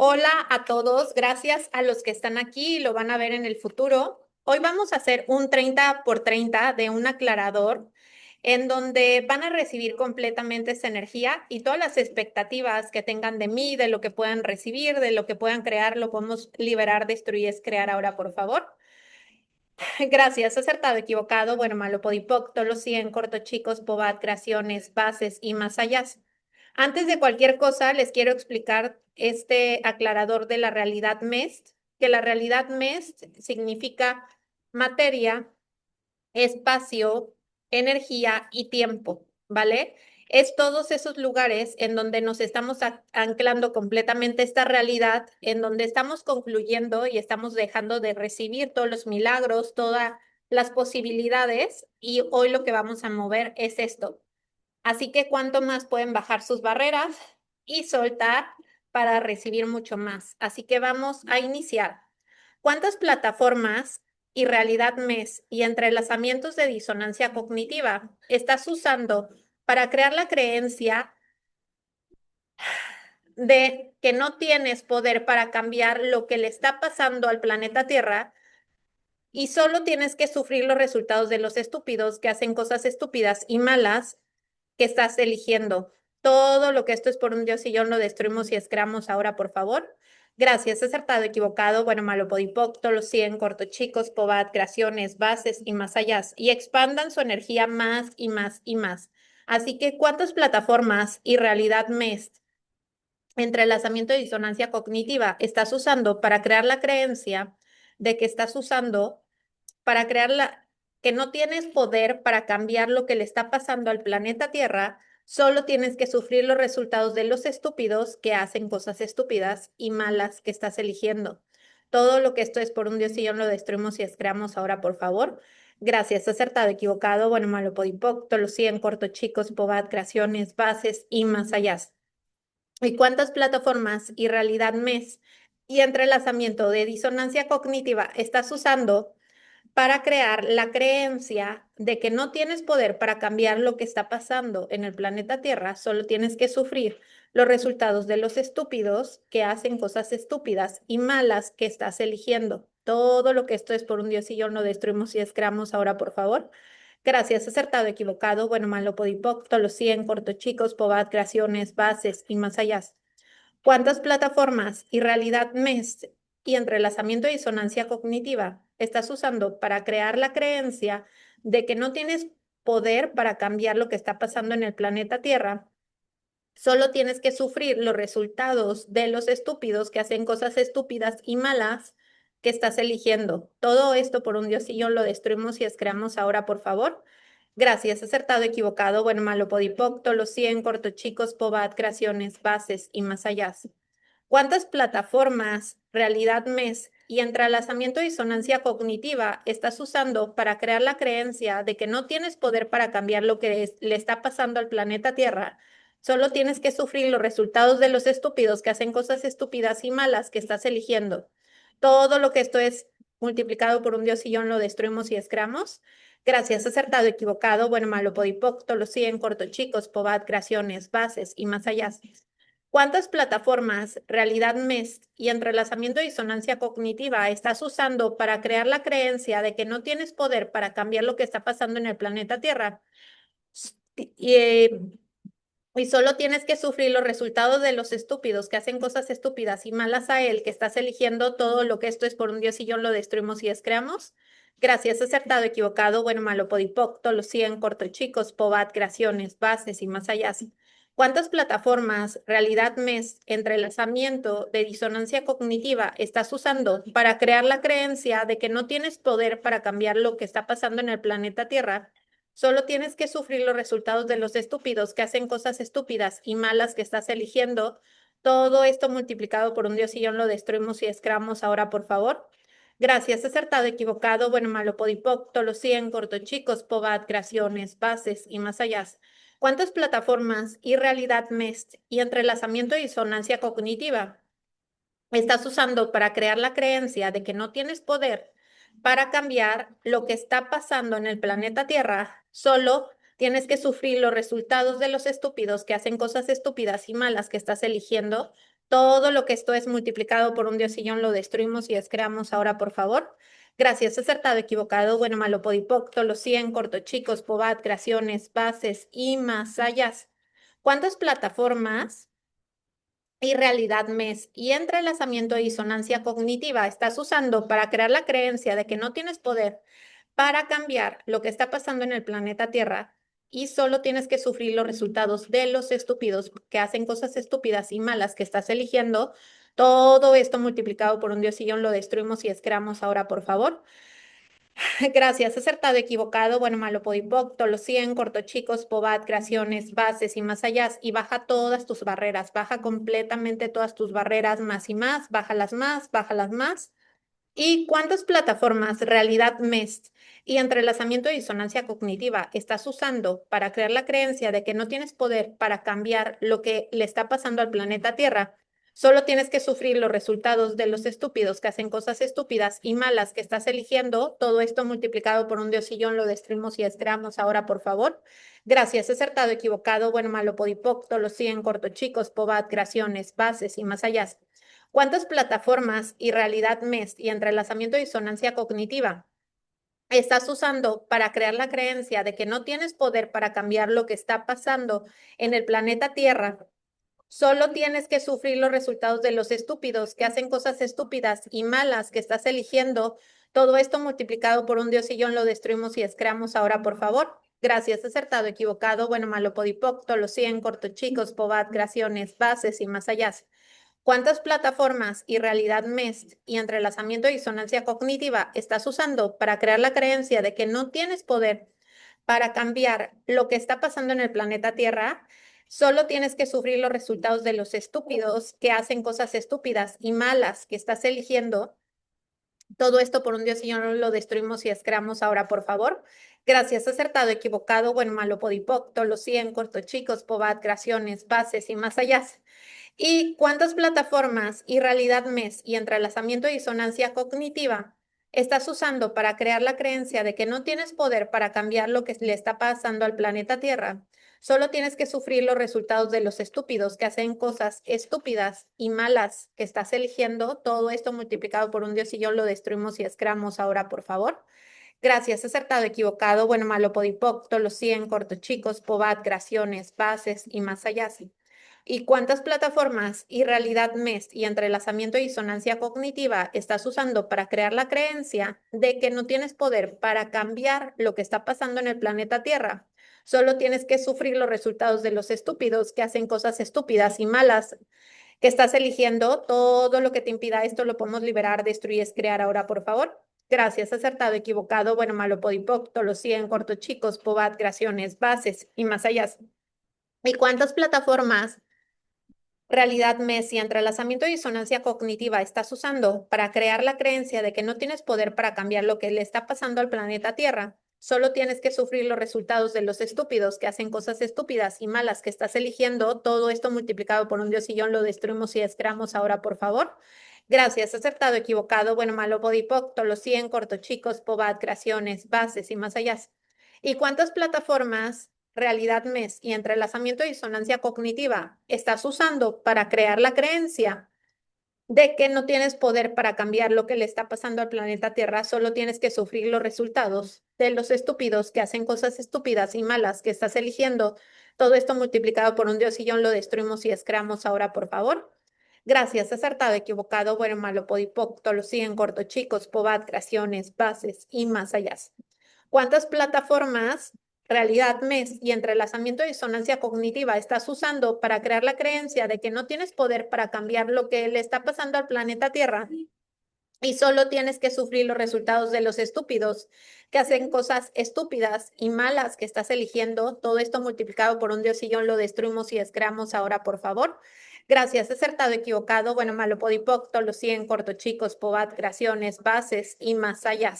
Hola a todos, gracias a los que están aquí y lo van a ver en el futuro. Hoy vamos a hacer un 30 por 30 de un aclarador en donde van a recibir completamente esa energía y todas las expectativas que tengan de mí, de lo que puedan recibir, de lo que puedan crear, lo podemos liberar, destruir, es crear ahora, por favor. Gracias, acertado, equivocado, bueno, malo, podipoc, tolo 100, corto, chicos, pobat, creaciones, bases y más allá. Antes de cualquier cosa, les quiero explicar este aclarador de la realidad MEST, que la realidad MEST significa materia, espacio, energía y tiempo, ¿vale? Es todos esos lugares en donde nos estamos anclando completamente esta realidad, en donde estamos concluyendo y estamos dejando de recibir todos los milagros, todas las posibilidades, y hoy lo que vamos a mover es esto. Así que cuánto más pueden bajar sus barreras y soltar para recibir mucho más. Así que vamos a iniciar. ¿Cuántas plataformas y realidad MES y entrelazamientos de disonancia cognitiva estás usando para crear la creencia de que no tienes poder para cambiar lo que le está pasando al planeta Tierra y solo tienes que sufrir los resultados de los estúpidos que hacen cosas estúpidas y malas que estás eligiendo? Todo lo que esto es por un Dios y yo lo destruimos y escramos ahora, por favor. Gracias, acertado, equivocado, bueno, malo, podipoc, los 100, corto, chicos, pobat, creaciones, bases y más allá. Y expandan su energía más y más y más. Así que, ¿cuántas plataformas y realidad MEST, entrelazamiento y disonancia cognitiva, estás usando para crear la creencia de que estás usando para crear que no tienes poder para cambiar lo que le está pasando al planeta Tierra? Solo tienes que sufrir los resultados de los estúpidos que hacen cosas estúpidas y malas que estás eligiendo. Todo lo que esto es por un Dios y yo lo destruimos y creamos ahora, por favor. Gracias, acertado, equivocado, bueno, malo, podipoc, lo 100, corto, chicos, pobat, creaciones, bases y más allá. ¿Y cuántas plataformas y realidad MES y entrelazamiento de disonancia cognitiva estás usando para crear la creencia de que no tienes poder para cambiar lo que está pasando en el planeta Tierra? Solo tienes que sufrir los resultados de los estúpidos que hacen cosas estúpidas y malas que estás eligiendo. Todo lo que esto es por un Dios y yo lo destruimos y escramos ahora, por favor. Gracias, acertado, equivocado, bueno, malo, podipoc, los 100, corto, chicos, pobat, creaciones, bases y más allá. ¿Cuántas plataformas y realidad MES y entrelazamiento y disonancia cognitiva estás usando para crear la creencia de que no tienes poder para cambiar lo que está pasando en el planeta Tierra? Solo tienes que sufrir los resultados de los estúpidos que hacen cosas estúpidas y malas que estás eligiendo. Todo esto por un Dios y yo lo destruimos y creamos ahora, por favor. Gracias, acertado, equivocado, bueno, malo, podipoc, los 100, corto, chicos, pobat, creaciones, bases y más allá. ¿Cuántas plataformas, realidad MES y entrelazamiento y disonancia cognitiva estás usando para crear la creencia de que no tienes poder para cambiar lo que le está pasando al planeta Tierra? Solo tienes que sufrir los resultados de los estúpidos que hacen cosas estúpidas y malas que estás eligiendo. Todo lo que esto es multiplicado por un Dios y yo lo destruimos y escramos. Gracias, acertado, equivocado, bueno, malo, podipoc, los 100, corto, chicos, pobat, creaciones, bases y más allá. ¿Cuántas plataformas, realidad MES y entrelazamiento de disonancia cognitiva estás usando para crear la creencia de que no tienes poder para cambiar lo que está pasando en el planeta Tierra? Y, y solo tienes que sufrir los resultados de los estúpidos que hacen cosas estúpidas y malas a él, que estás eligiendo todo lo que esto es por un Dios y yo lo destruimos y creamos. Gracias, acertado, equivocado, bueno, malo, podipoc, los 100, corto, chicos, pobat, creaciones, bases y más allá. ¿Cuántas plataformas, realidad MES, entrelazamiento de disonancia cognitiva estás usando para crear la creencia de que no tienes poder para cambiar lo que está pasando en el planeta Tierra? Solo tienes que sufrir los resultados de los estúpidos que hacen cosas estúpidas y malas que estás eligiendo. Todo esto multiplicado por un Dios y yo lo destruimos y escramos ahora, por favor. Gracias, acertado, equivocado, bueno, malo, podipoc, los 100, corto, chicos, pobat, creaciones, bases y más allá. ¿Cuántas plataformas y realidad MEST y entrelazamiento y disonancia cognitiva estás usando para crear la creencia de que no tienes poder para cambiar lo que está pasando en el planeta Tierra? Solo tienes que sufrir los resultados de los estúpidos que hacen cosas estúpidas y malas que estás eligiendo. todo lo que esto es multiplicado por un diosillón lo destruimos y descreamos ahora, por favor. Gracias, acertado, equivocado, bueno, malo, podipocto, los 100, cortochicos, pobat, creaciones, bases y más allá. ¿Cuántas plataformas y realidad mes y entrelazamiento y disonancia cognitiva estás usando para crear la creencia de que no tienes poder para cambiar lo que está pasando en el planeta Tierra y solo tienes que sufrir los resultados de los estúpidos que hacen cosas estúpidas y malas que estás eligiendo? Todo esto multiplicado por un diosillón lo destruimos y escramos ahora, por favor. Gracias, acertado, equivocado, bueno, malo, podipocto, los 100, cortochicos, pobat, creaciones, bases y más allá, y baja todas tus barreras, baja completamente todas tus barreras, más y más, bájalas más, bájalas más. ¿Y cuántas plataformas, realidad MEST y entrelazamiento de disonancia cognitiva estás usando para crear la creencia de que no tienes poder para cambiar lo que le está pasando al planeta Tierra? Solo tienes que sufrir los resultados de los estúpidos que hacen cosas estúpidas y malas que estás eligiendo. Todo esto multiplicado por un diosillón lo destruimos y estreamos ahora, por favor. Gracias, acertado, equivocado, bueno, malo, podipocto, los 100, cortochicos, pobat, creaciones, bases y más allá. ¿Cuántas plataformas y realidad MEST y entrelazamiento y disonancia cognitiva estás usando para crear la creencia de que no tienes poder para cambiar lo que está pasando en el planeta Tierra? Solo tienes que sufrir los resultados de los estúpidos que hacen cosas estúpidas y malas que estás eligiendo. Todo esto multiplicado por un diosillón lo destruimos y escreamos ahora, por favor. Gracias, acertado, equivocado, bueno, malo, podipocto, los 100, cortochicos, pobat, creaciones, bases y más allá. ¿Cuántas plataformas y realidad MEST y entrelazamiento y disonancia cognitiva estás usando para crear la creencia de que no tienes poder para cambiar lo que está pasando en el planeta Tierra? Solo tienes que sufrir los resultados de los estúpidos que hacen cosas estúpidas y malas que estás eligiendo. Todo esto por un Dios y yo no lo destruimos y escramos ahora, por favor. Gracias, acertado, equivocado, bueno, malo, podipocto, los 100, cortochicos, pobat, creaciones, bases y más allá. ¿Y cuántas plataformas y realidad MES y entrelazamiento y disonancia cognitiva estás usando para crear la creencia de que no tienes poder para cambiar lo que le está pasando al planeta Tierra? Solo tienes que sufrir los resultados de los estúpidos que hacen cosas estúpidas y malas que estás eligiendo. Todo esto multiplicado por un Dios y yo lo destruimos y escramos ahora, por favor. Gracias, acertado, equivocado, bueno, malo, podipocto, los 100, cortochicos, pobat, creaciones, bases y más allá. ¿Y cuántas plataformas y realidad MEST y entrelazamiento y disonancia cognitiva estás usando para crear la creencia de que no tienes poder para cambiar lo que está pasando en el planeta Tierra? Solo tienes que sufrir los resultados de los estúpidos que hacen cosas estúpidas y malas que estás eligiendo. Todo lo que te impida esto lo podemos liberar, destruir, es crear ahora, por favor. Gracias, acertado, equivocado, bueno, malo, podipocto, los 100, cortos, chicos, pobat, creaciones, bases y más allá. ¿Y cuántas plataformas, realidad MES y entrelazamiento y disonancia cognitiva estás usando para crear la creencia de que no tienes poder para cambiar lo que le está pasando al planeta Tierra? Solo tienes que sufrir los resultados de los estúpidos que hacen cosas estúpidas y malas que estás eligiendo. Todo esto multiplicado por un diosillón lo destruimos y esperamos ahora, por favor. Gracias, acertado, equivocado, bueno, malo, podipocto, los 100, cortochicos, pobat, creaciones, bases y más allá. ¿Y cuántas plataformas, realidad MES y entrelazamiento y disonancia cognitiva estás usando para crear la creencia de que no tienes poder para cambiar lo que le está pasando al planeta Tierra? Solo tienes que sufrir los resultados de los estúpidos que hacen cosas estúpidas y malas que estás eligiendo. Todo esto multiplicado por un diosillón lo destruimos y escramos ahora, por favor. Gracias, acertado, equivocado, bueno, malo, podipocto, lo siguen corto, chicos, pobat, creaciones, bases y más allá. ¿Cuántas plataformas, realidad MES y entrelazamiento de disonancia cognitiva estás usando para crear la creencia de que no tienes poder para cambiar lo que le está pasando al planeta Tierra? Y solo tienes que sufrir los resultados de los estúpidos que hacen cosas estúpidas y malas que estás eligiendo. Todo esto multiplicado por un diosillón lo destruimos y escreamos ahora, por favor. Gracias, acertado, equivocado, bueno, malo, podipocto, los 100, cortochicos, pobat, creaciones, bases y más allá.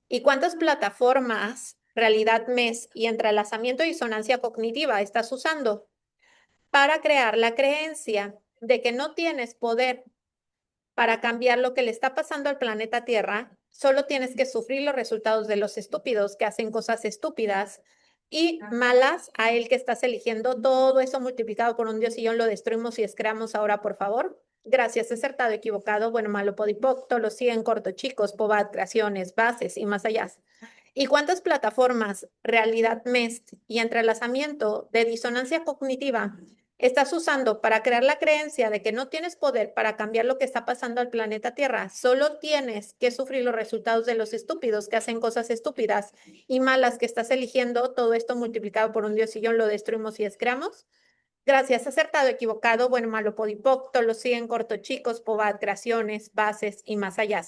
¿Y cuántas plataformas, realidad MES y entrelazamiento y disonancia cognitiva estás usando para crear la creencia de que no tienes poder para cambiar lo que le está pasando al planeta Tierra? Solo tienes que sufrir los resultados de los estúpidos que hacen cosas estúpidas y malas a él que estás eligiendo. Todo eso multiplicado por un diosillón lo destruimos y excreamos ahora, por favor. Gracias, acertado, equivocado, bueno, malo, podipoc, lo siguen corto, chicos, pobat, creaciones, bases y más allá. ¿Y cuántas plataformas, realidad MEST y entrelazamiento de disonancia cognitiva estás usando para crear la creencia de que no tienes poder para cambiar lo que está pasando al planeta Tierra? Solo tienes que sufrir los resultados de los estúpidos que hacen cosas estúpidas y malas que estás eligiendo. Todo esto multiplicado por un diosillón lo destruimos y excreamos. Gracias, acertado, equivocado, bueno, malo, podipoc, lo siguen corto, chicos, pobat, creaciones, bases y más allá.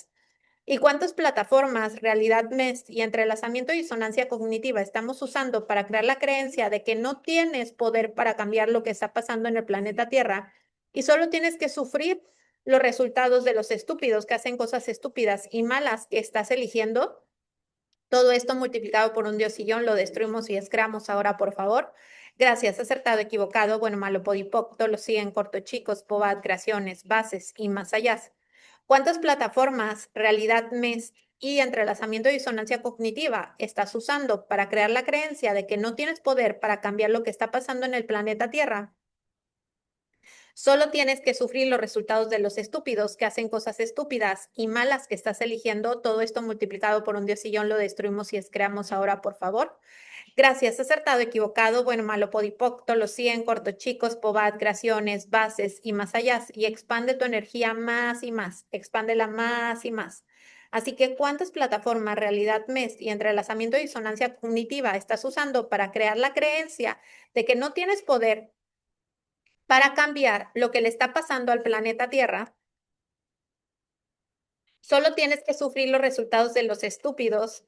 ¿Y cuántas plataformas, realidad MEST y entrelazamiento y disonancia cognitiva estamos usando para crear la creencia de que no tienes poder para cambiar lo que está pasando en el planeta Tierra y solo tienes que sufrir los resultados de los estúpidos que hacen cosas estúpidas y malas que estás eligiendo? Todo esto multiplicado por un diosillón lo destruimos y excreamos ahora, por favor. Gracias, acertado, equivocado, bueno, malo, podipoc, lo siguen corto, chicos, pobat, creaciones, bases y más allá. ¿Cuántas plataformas, realidad MES y entrelazamiento y disonancia cognitiva estás usando para crear la creencia de que no tienes poder para cambiar lo que está pasando en el planeta Tierra? Solo tienes que sufrir los resultados de los estúpidos que hacen cosas estúpidas y malas que estás eligiendo. Todo esto multiplicado por un diosillón lo destruimos y excreamos ahora, por favor. Gracias, acertado, equivocado, bueno, malo, podipoc, los 100, corto, chicos, pobat, creaciones, bases y más allá. Y expande tu energía más y más, expándela más y más. Así que, ¿cuántas plataformas, realidad MES y entrelazamiento y disonancia cognitiva estás usando para crear la creencia de que no tienes poder para cambiar lo que le está pasando al planeta Tierra? Solo tienes que sufrir los resultados de los estúpidos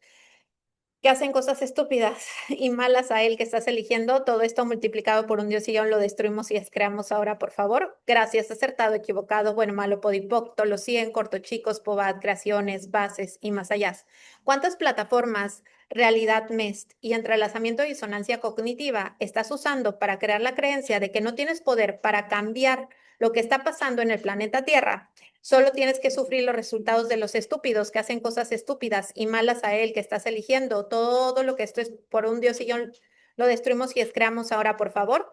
que hacen cosas estúpidas y malas a él que estás eligiendo. Todo esto multiplicado por un diosillón lo destruimos y excreamos ahora, por favor. Gracias, acertado, equivocado, bueno, malo, podipoc, lo 100, corto, chicos, pobat, creaciones, bases y más allá. ¿Cuántas plataformas, realidad MEST y entrelazamiento y disonancia cognitiva estás usando para crear la creencia de que no tienes poder para cambiar lo que está pasando en el planeta Tierra? Solo tienes que sufrir los resultados de los estúpidos que hacen cosas estúpidas y malas a él que estás eligiendo. Todo lo que esto es por un diosillón lo destruimos y excreamos ahora, por favor.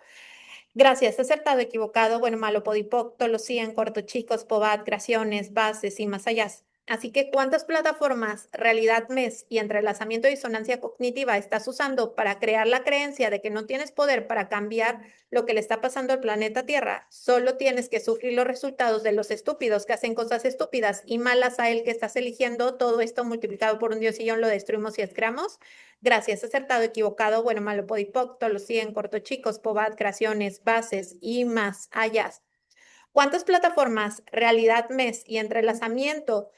Gracias, acertado, equivocado, bueno, malo, podipoc, lo 100, corto, chicos, pobat, creaciones, bases y más allá. Así que, ¿cuántas plataformas, realidad MES y entrelazamiento y disonancia cognitiva estás usando para crear la creencia de que no tienes poder para cambiar lo que le está pasando al planeta Tierra? Solo tienes que sufrir los resultados de los estúpidos que hacen cosas estúpidas y malas a él que estás eligiendo. Todo esto multiplicado por un diosillón lo destruimos y excreamos. Gracias, acertado, equivocado, bueno, malo, podipoc, lo 100, corto, chicos, pobat, creaciones, bases y más allá. ¿Cuántas plataformas, realidad MES y entrelazamiento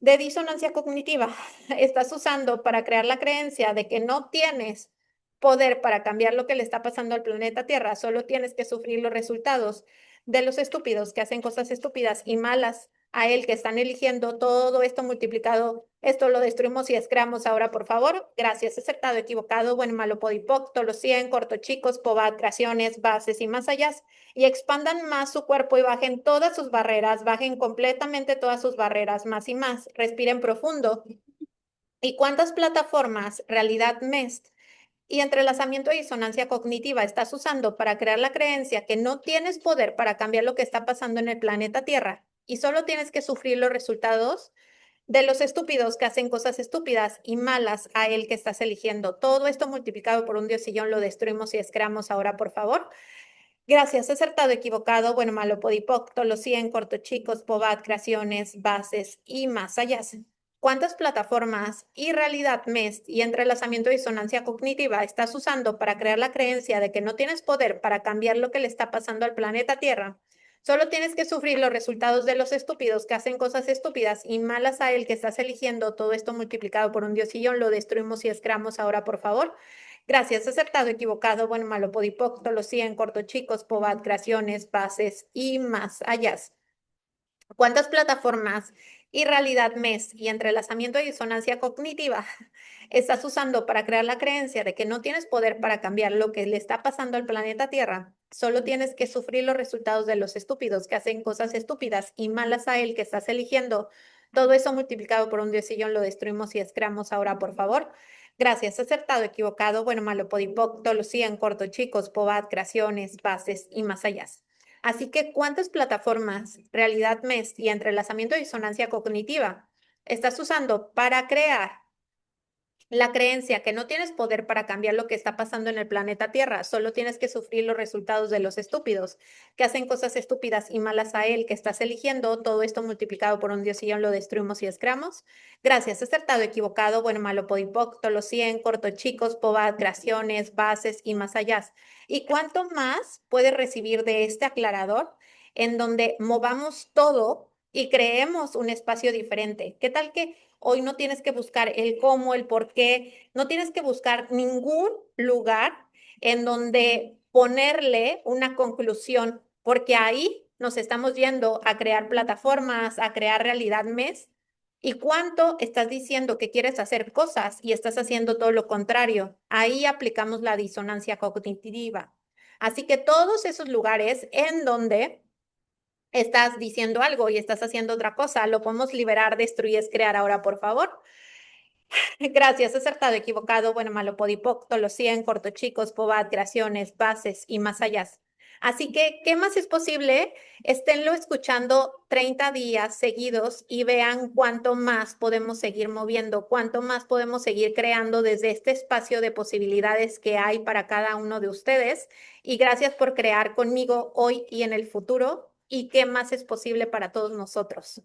de disonancia cognitiva estás usando para crear la creencia de que no tienes poder para cambiar lo que le está pasando al planeta Tierra? Solo tienes que sufrir los resultados de los estúpidos que hacen cosas estúpidas y malas a él que están eligiendo. Todo esto multiplicado, esto lo destruimos y excreamos ahora, por favor. Gracias, acertado, equivocado, bueno, malo, podipoc, los 100, corto, chicos, pobat, creaciones, bases y más allá. Y expandan más su cuerpo y bajen todas sus barreras, bajen completamente todas sus barreras, más y más. Respiren profundo. ¿Y cuántas plataformas, realidad MEST y entrelazamiento y disonancia cognitiva estás usando para crear la creencia que no tienes poder para cambiar lo que está pasando en el planeta Tierra y solo tienes que sufrir los resultados de los estúpidos que hacen cosas estúpidas y malas a él que estás eligiendo? Todo esto multiplicado por un diosillón lo destruimos y excreamos ahora, por favor. Gracias, acertado, equivocado, bueno, malo, podipoc, los 100, corto, chicos, pobat, creaciones, bases y más allá. ¿Cuántas plataformas y realidad MEST y entrelazamiento y disonancia cognitiva estás usando para crear la creencia de que no tienes poder para cambiar lo que le está pasando al planeta Tierra? Solo tienes que sufrir los resultados de los estúpidos que hacen cosas estúpidas y malas a él que estás eligiendo. Todo esto multiplicado por un diosillón lo destruimos y excreamos ahora, por favor. Gracias, acertado, equivocado, bueno, malo, podipoc, los 100, corto, chicos, pobat, creaciones, bases y más allá. ¿Cuántas plataformas y realidad MES y entrelazamiento y disonancia cognitiva estás usando para crear la creencia de que no tienes poder para cambiar lo que le está pasando al planeta Tierra? Solo tienes que sufrir los resultados de los estúpidos que hacen cosas estúpidas y malas a él que estás eligiendo. Todo eso multiplicado por un diosillón lo destruimos y excreamos ahora, por favor. Gracias, acertado, equivocado, bueno, malo, podipoc, tolosían, corto, chicos, pobat, creaciones, bases y más allá. Así que, ¿cuántas plataformas, realidad MES y entrelazamiento y disonancia cognitiva estás usando para crear la creencia que no tienes poder para cambiar lo que está pasando en el planeta Tierra, solo tienes que sufrir los resultados de los estúpidos, que hacen cosas estúpidas y malas a él, que estás eligiendo, todo esto multiplicado por un diosillón lo destruimos y escramos? Gracias, acertado, equivocado, bueno, malo, podipoc, tolosien, corto, chicos, pobad, creaciones, bases y más allá. ¿Y cuánto más puedes recibir de este aclarador en donde movamos todo y creemos un espacio diferente? ¿Qué tal que hoy no tienes que buscar el cómo, el por qué, no tienes que buscar ningún lugar en donde ponerle una conclusión, porque ahí nos estamos yendo a crear plataformas, a crear realidad mes? ¿Y cuánto estás diciendo que quieres hacer cosas y estás haciendo todo lo contrario? Ahí aplicamos la disonancia cognitiva. Así que todos esos lugares en donde estás diciendo algo y estás haciendo otra cosa, lo podemos liberar, destruir, crear ahora, por favor. Gracias, acertado, equivocado, bueno, malo, podipoc, tolosien, corto, chicos, pobad, creaciones, bases y más allá. Así que, ¿qué más es posible? Esténlo escuchando 30 días seguidos y vean cuánto más podemos seguir moviendo, cuánto más podemos seguir creando desde este espacio de posibilidades que hay para cada uno de ustedes. Y gracias por crear conmigo hoy y en el futuro. ¿Y qué más es posible para todos nosotros?